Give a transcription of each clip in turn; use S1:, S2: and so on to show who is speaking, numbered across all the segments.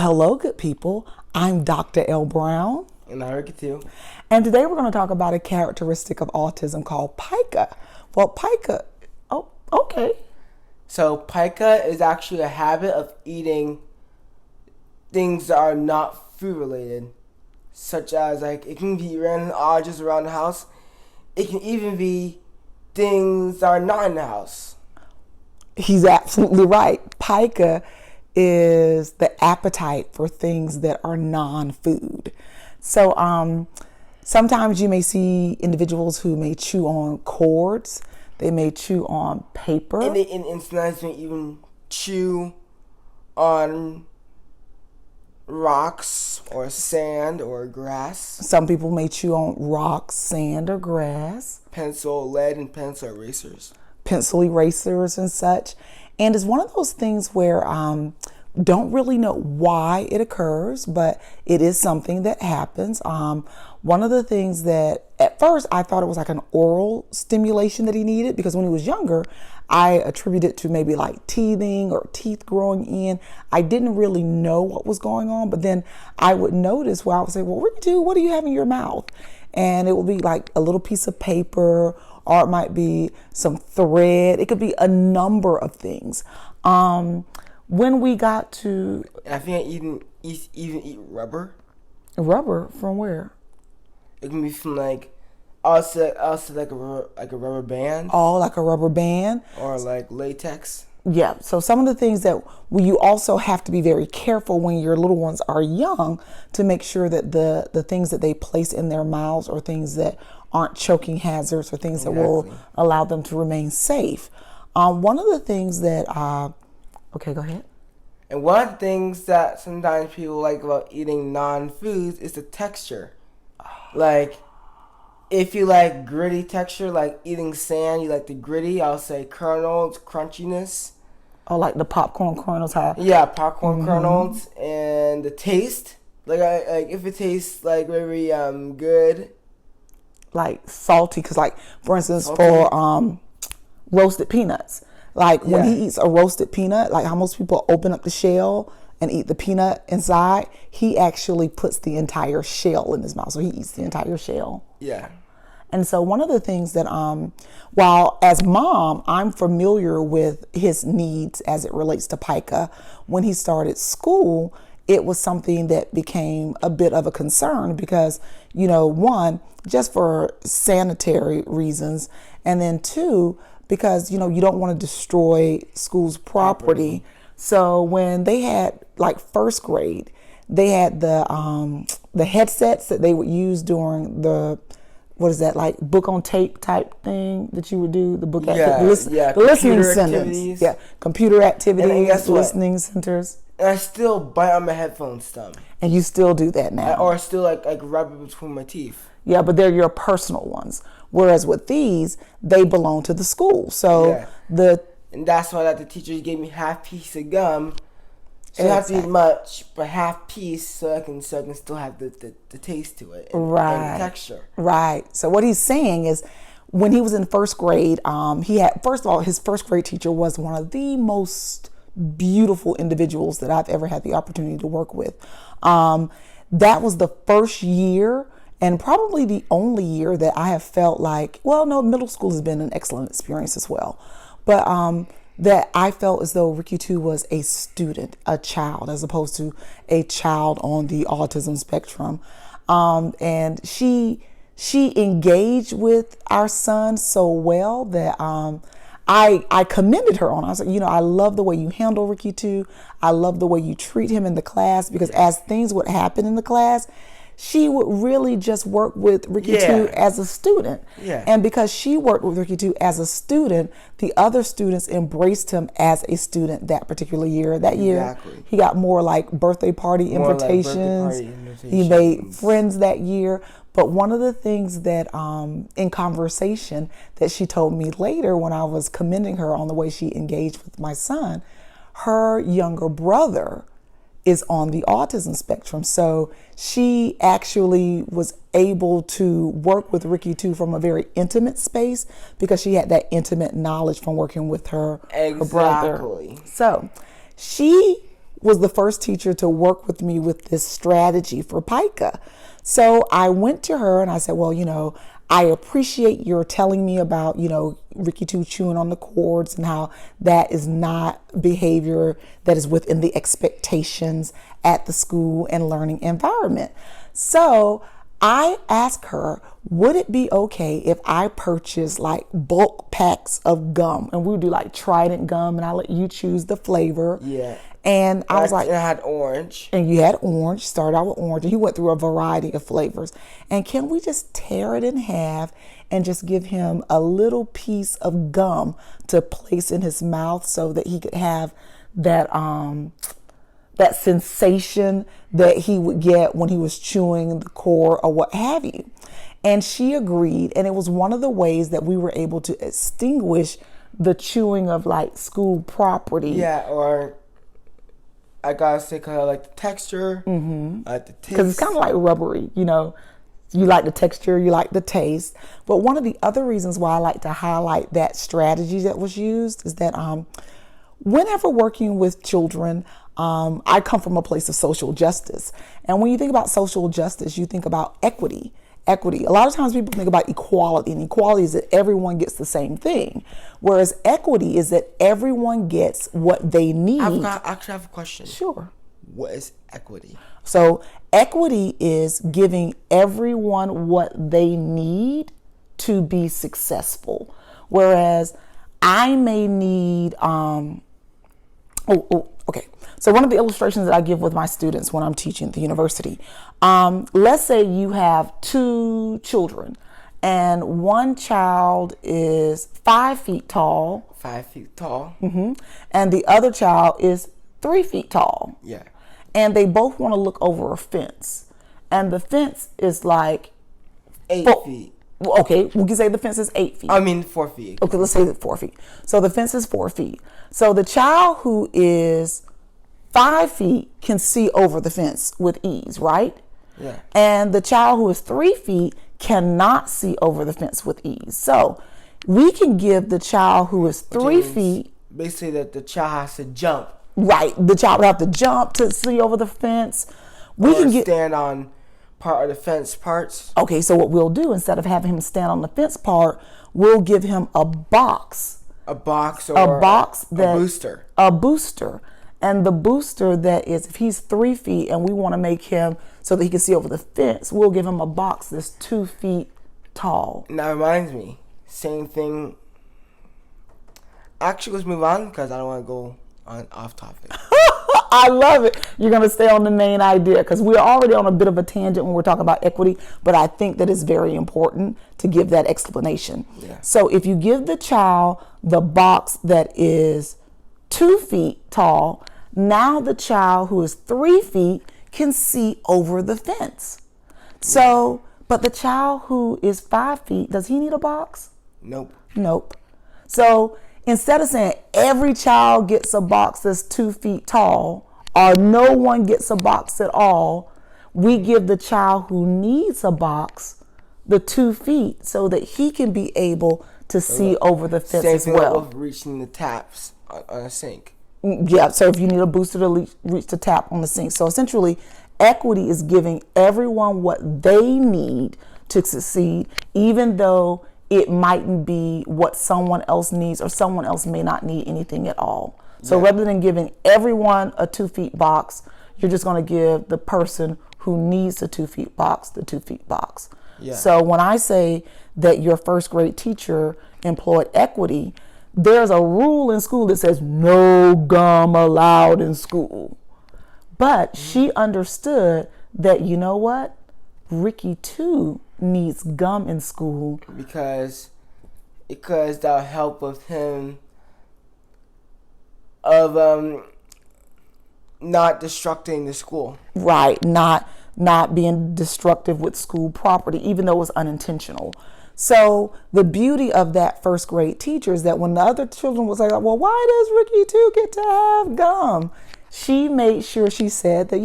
S1: hello, good people. I'm Dr. L. Brown.
S2: And I Ricky too.
S1: And today we're going to talk about a characteristic of autism called Pica. Well, Pica, oh, okay.
S2: So pica is actually a habit of eating things that are not food related, such as like it can be random objects around the house. It can even be things that are not in the house.
S1: He's absolutely right. Pica is the appetite for things that are non-food. So sometimes you may see individuals who may chew on cords. They may chew on paper.
S2: And sometimes they even chew on rocks or sand or grass.
S1: Some people may chew on rocks, sand, or grass.
S2: Lead and pencil erasers.
S1: Pencil erasers and such. And it's one of those things where don't really know why it occurs, but it is something that happens. One of the things that at first I thought it was like an oral stimulation that he needed, because when he was younger, I attributed it to maybe like teething or teeth growing in. I didn't really know what was going on, but then I would notice where I would say, well, what do you have in your mouth? And it would be like a little piece of paper, or it might be some thread. It could be a number of things. When we got to...
S2: I think I even eat rubber.
S1: Rubber? From where?
S2: It can be from like... Also like a rubber band.
S1: Oh, like a rubber band?
S2: Or like latex.
S1: Yeah, so some of the things that you also have to be very careful when your little ones are young to make sure that the things that they place in their mouths are things that aren't choking hazards or things that will allow them to remain safe. One of the things that... okay, go ahead.
S2: And one of the things that sometimes people like about eating non-foods is the texture. Like, if you like gritty texture, like eating sand, you like the gritty, I'll say kernels, crunchiness.
S1: Oh, like the popcorn kernels have?
S2: Yeah, popcorn kernels. And the taste. Like if it tastes like very good.
S1: Like salty, because like, for instance, for roasted peanuts. Like when he eats a roasted peanut, like how most people open up the shell and eat the peanut inside, he actually puts the entire shell in his mouth. So he eats the entire shell.
S2: Yeah.
S1: And so one of the things that, while as mom, I'm familiar with his needs as it relates to Pica, when he started school, it was something that became a bit of a concern because, one, just for sanitary reasons, and then two, because, you don't want to destroy school's property. So when they had like first grade, they had the headsets that they would use during the, what is that, like book on tape type thing that you would do, the book the listening centers. Yeah, computer activities, listening centers.
S2: And I still bite on my headphones stump.
S1: And you still do that now?
S2: Or still like rub it between my teeth.
S1: Yeah, but they're your personal ones. Whereas with these, they belong to the school. So
S2: and that's why the teachers gave me half piece of gum. So not to eat much, but half piece, so I can still have the taste to it and the texture.
S1: Right. So what he's saying is, when he was in first grade, he had, first of all, his first grade teacher was one of the most beautiful individuals that I've ever had the opportunity to work with. That was the first year, and probably the only year that I have felt like, well, no, middle school has been an excellent experience as well. But that I felt as though Ricky too was a student, a child, as opposed to a child on the autism spectrum. And she engaged with our son so well that I commended her on. I was like, I love the way you handle Ricky too. I love the way you treat him in the class, because as things would happen in the class, she would really just work with Ricky too as a student.
S2: Yeah.
S1: And because she worked with Ricky too as a student, the other students embraced him as a student that particular year. That year, he got more like birthday party invitations. He made friends that year. But one of the things that in conversation that she told me later when I was commending her on the way she engaged with my son, her younger brother is on the autism spectrum. So she actually was able to work with Ricky too from a very intimate space, because she had that intimate knowledge from working with her brother. So she was the first teacher to work with me with this strategy for Pica. So I went to her and I said, well, I appreciate your telling me about, Ricky 2 chewing on the cords and how that is not behavior that is within the expectations at the school and learning environment. So I asked her, would it be okay if I purchased like bulk packs of gum? And we would do like Trident gum and I let you choose the flavor.
S2: Yeah.
S1: And I was like,
S2: I had orange.
S1: And you had orange, started out with orange, and he went through a variety of flavors. And can we just tear it in half and just give him a little piece of gum to place in his mouth so that he could have that that sensation that he would get when he was chewing the core or what have you? And she agreed, and it was one of the ways that we were able to extinguish the chewing of like school property.
S2: Yeah, or I gotta say, cause I like the texture, I like the taste.
S1: Because it's kind of like rubbery, You like the texture, you like the taste. But one of the other reasons why I like to highlight that strategy that was used is that whenever working with children, I come from a place of social justice. And when you think about social justice, you think about equity. Equity. A lot of times people think about equality, and equality is that everyone gets the same thing. Whereas equity is that everyone gets what they need.
S2: I actually have a question.
S1: Sure.
S2: What is equity?
S1: So equity is giving everyone what they need to be successful. Whereas I may need, okay. So one of the illustrations that I give with my students when I'm teaching at the university, let's say you have 2 children and one child is 5 feet tall.
S2: 5 feet tall.
S1: Mm-hmm, and the other child is 3 feet tall.
S2: Yeah.
S1: And they both want to look over a fence. And the fence is like
S2: 8 feet.
S1: Okay, we can say the fence is 8 feet.
S2: 4 feet.
S1: Okay, let's say 4 feet. So the fence is 4 feet. So the child who is 5 feet can see over the fence with ease, right?
S2: Yeah.
S1: And the child who is 3 feet cannot see over the fence with ease. So we can give the child who is 3 feet.
S2: Basically, that the child has to jump.
S1: Right. The child would have to jump to see over the fence.
S2: We can stand on part of the fence parts.
S1: Okay, so what we'll do, instead of having him stand on the fence part, we'll give him a box.
S2: A box or a booster.
S1: A booster. And the booster that is, if he's 3 feet and we want to make him so that he can see over the fence, we'll give him a box that's 2 feet tall.
S2: And that reminds me, same thing. Actually, let's move on because I don't want to go on off topic.
S1: I love it. You're going to stay on the main idea because we're already on a bit of a tangent when we're talking about equity, but I think that it's very important to give that explanation.
S2: Yeah.
S1: So if you give the child the box that is 2 feet tall, now the child who is 3 feet can see over the fence. So, but the child who is 5 feet, does he need a box?
S2: Nope.
S1: Nope. So instead of saying every child gets a box that's 2 feet tall or no one gets a box at all, we give the child who needs a box the 2 feet so that he can be able to see over the fence as well.
S2: With reaching the taps on a sink.
S1: Yeah, so if you need a booster to reach the tap on the sink. So essentially, equity is giving everyone what they need to succeed, even though it mightn't be what someone else needs or someone else may not need anything at all. So rather than giving everyone a 2 feet box, you're just going to give the person who needs a 2 feet box the 2 feet box.
S2: Yeah.
S1: So when I say that your first grade teacher employed equity, there's a rule in school that says no gum allowed in school. But she understood that, you know what? Ricky too needs gum in school.
S2: Because that'll help with him of not destructing the school.
S1: Right, not being destructive with school property, even though it was unintentional. So the beauty of that first grade teacher is that when the other children was like, well, why does Ricky too get to have gum? She made sure she said that,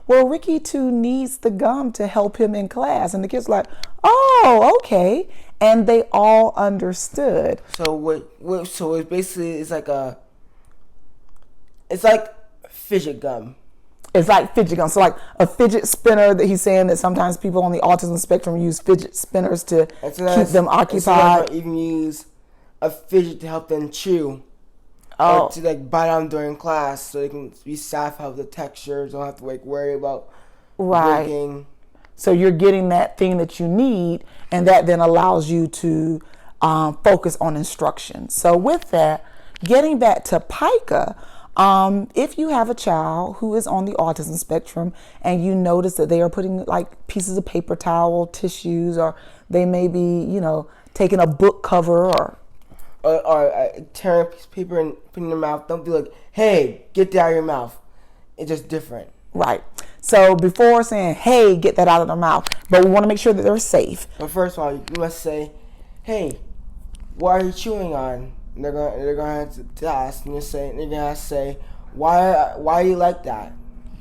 S1: well, Ricky too needs the gum to help him in class. And the kids were like, oh, okay. And they all understood.
S2: So so it's basically, it's like fidget gum.
S1: It's like fidget gum. So like a fidget spinner that he's saying that sometimes people on the autism spectrum use fidget spinners to keep them occupied.
S2: Even use a fidget to help them chew.
S1: Oh.
S2: Or to like bite on during class so they can be safe, have the textures, don't have to like worry about breaking.
S1: So you're getting that thing that you need, and that then allows you to focus on instruction. So with that, getting back to Pica, if you have a child who is on the autism spectrum and you notice that they are putting like pieces of paper towel, tissues, or they may be, taking a book cover or
S2: tearing a piece of paper and putting it in their mouth, don't be like, hey, get that out of your mouth. It's just different.
S1: Right. So before saying, hey, get that out of their mouth, but we want to make sure that they're safe.
S2: But first of all, you must say, hey, what are you chewing on? And they're gonna have to ask, and they're gonna say, why you like that?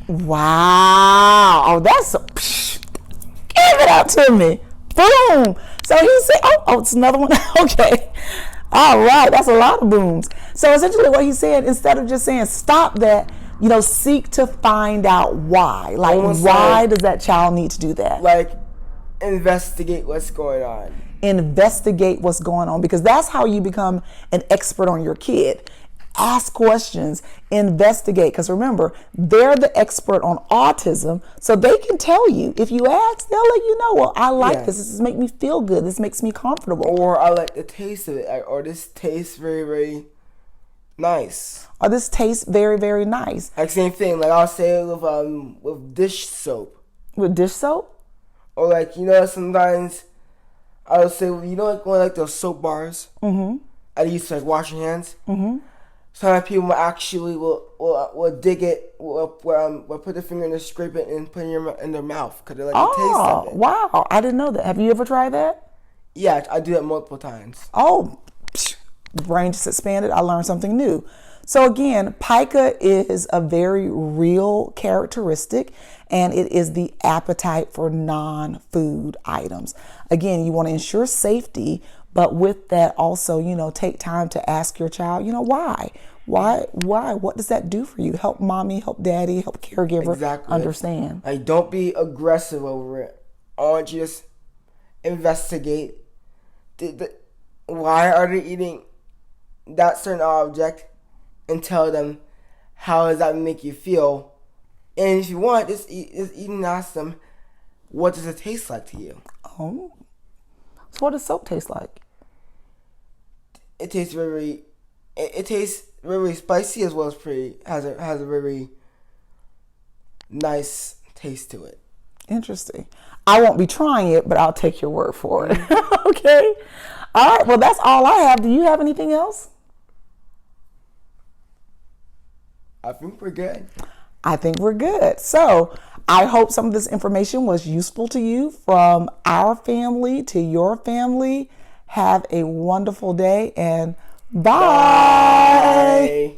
S1: Wow. Oh, that's give it out to me. Boom. So he said, oh, it's another one. Okay. All right. That's a lot of booms. So essentially what he said, instead of just saying stop that, seek to find out why. Like, why does that child need to do that?
S2: Like, investigate what's going on.
S1: Investigate what's going on, because that's how you become an expert on your kid. Ask questions, investigate, because remember, they're the expert on autism, so they can tell you. If you ask, they'll let you know, well, I like this. This makes me feel good. This makes me comfortable.
S2: Or I like the taste of it. Or this tastes very, very nice.
S1: Or this tastes very, very nice.
S2: Like same thing. Like I'll say it with dish soap.
S1: With dish soap?
S2: Or like, sometimes I'll say, like going like those soap bars. Mm-hmm. I used to like wash your hands. Mm-hmm. Sometimes people actually will dig it, will put their finger in there, scrape it, and put it in their mouth because they like the taste of it.
S1: Wow. I didn't know that. Have you ever tried that?
S2: Yeah, I do that multiple times.
S1: Oh, brain just expanded. I learned something new. So again, pica is a very real characteristic, and it is the appetite for non-food items. Again, you want to ensure safety, but with that also, take time to ask your child, why? Why? What does that do for you? Help mommy, help daddy, help caregiver understand.
S2: Like, don't be aggressive over it. I want you to just investigate. Why are they eating that certain object? And tell them, how does that make you feel? And if you want, just even ask them, what does it taste like to you?
S1: Oh, so what does soap taste like?
S2: It tastes it tastes very spicy, as well as has a very nice taste to it.
S1: Interesting. I won't be trying it, but I'll take your word for it. Okay. All right. Well, that's all I have. Do you have anything else?
S2: I think we're good.
S1: I think we're good. So I hope some of this information was useful to you, from our family to your family. Have a wonderful day, and bye.